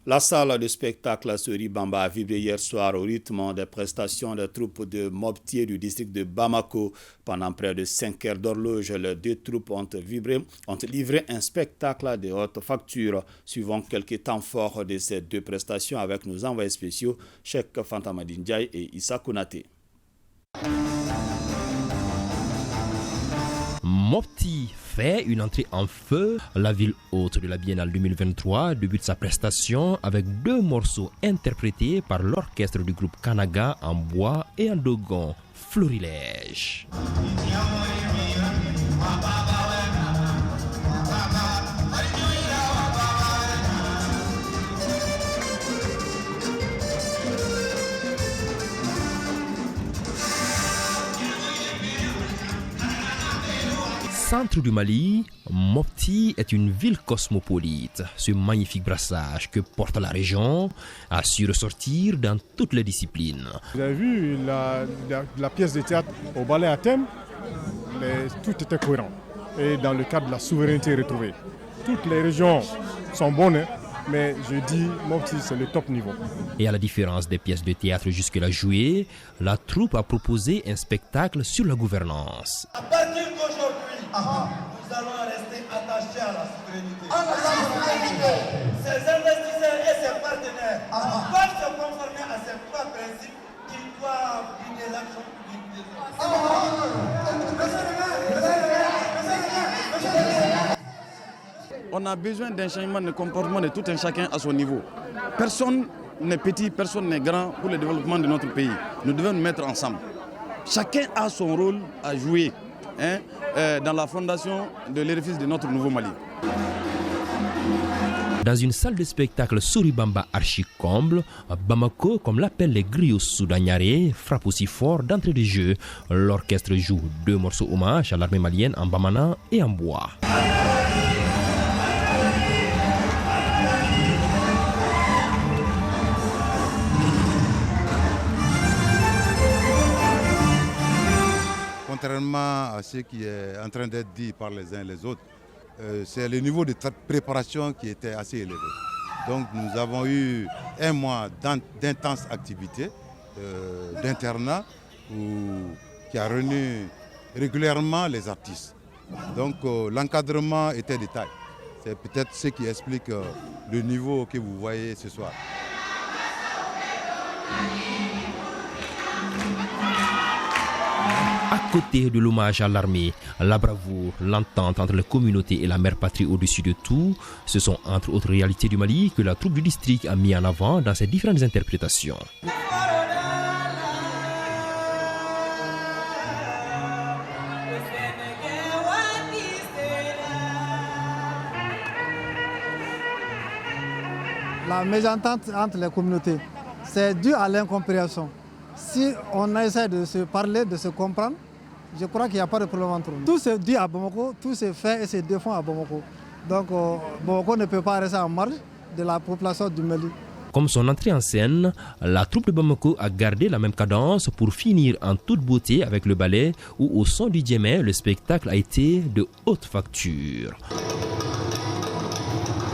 La salle de spectacle Soribamba a vibré hier soir au rythme des prestations des troupes de Mopti du district de Bamako. Pendant près de 5 heures d'horloge, les deux troupes ont livré un spectacle de haute facture. Suivant quelques temps forts de ces deux prestations avec nos envoyés spéciaux, Cheikh Fantamadine Ndiaye et Issa Konaté. Mopti fait une entrée en feu. La ville hôte de la Biennale 2023 débute sa prestation avec 2 morceaux interprétés par l'orchestre du groupe Kanaga en bois et en dogon, Florilège. Centre du Mali, Mopti est une ville cosmopolite. Ce magnifique brassage que porte la région a su ressortir dans toutes les disciplines. Vous avez vu la pièce de théâtre au ballet à thème, mais tout était cohérent. Et dans le cadre de la souveraineté retrouvée. Toutes les régions sont bonnes, mais je dis Mopti c'est le top niveau. Et à la différence des pièces de théâtre jusque-là jouées, la troupe a proposé un spectacle sur la gouvernance. À partir d'aujourd'hui, nous allons rester attachés à la souveraineté. Ces investisseurs et ces partenaires doivent se conformer à ces 3 principes qui doivent guider l'action publique. On a besoin d'un changement de comportement de tout un chacun à son niveau. Personne n'est petit, personne n'est grand pour le développement de notre pays. Nous devons nous mettre ensemble. Chacun a son rôle à jouer dans la fondation de l'édifice de notre nouveau Mali. Dans une salle de spectacle Soribamba archi-comble, Bamako, comme l'appellent les griots soudanarais, frappe aussi fort d'entrée de jeu. L'orchestre joue 2 morceaux hommage à l'armée malienne en bamana et en bois. Contrairement à ce qui est en train d'être dit par les uns et les autres, c'est le niveau de préparation qui était assez élevé. Donc nous avons eu 1 mois d'intenses activités, d'internat, qui a réuni régulièrement les artistes. Donc l'encadrement était de taille. C'est peut-être ce qui explique le niveau que vous voyez ce soir. À côté de l'hommage à l'armée, la bravoure, l'entente entre les communautés et la mère patrie au-dessus de tout, ce sont entre autres réalités du Mali que la troupe du district a mis en avant dans ses différentes interprétations. La mésentente entre les communautés, c'est dû à l'incompréhension. Si on essaie de se parler, de se comprendre, je crois qu'il n'y a pas de problème entre nous. Tout se dit à Bamako, tout se fait et se défend à Bamako. Donc Bamako ne peut pas rester en marge de la population du Mali. Comme son entrée en scène, la troupe de Bamako a gardé la même cadence pour finir en toute beauté avec le ballet où au son du djemé, le spectacle a été de haute facture.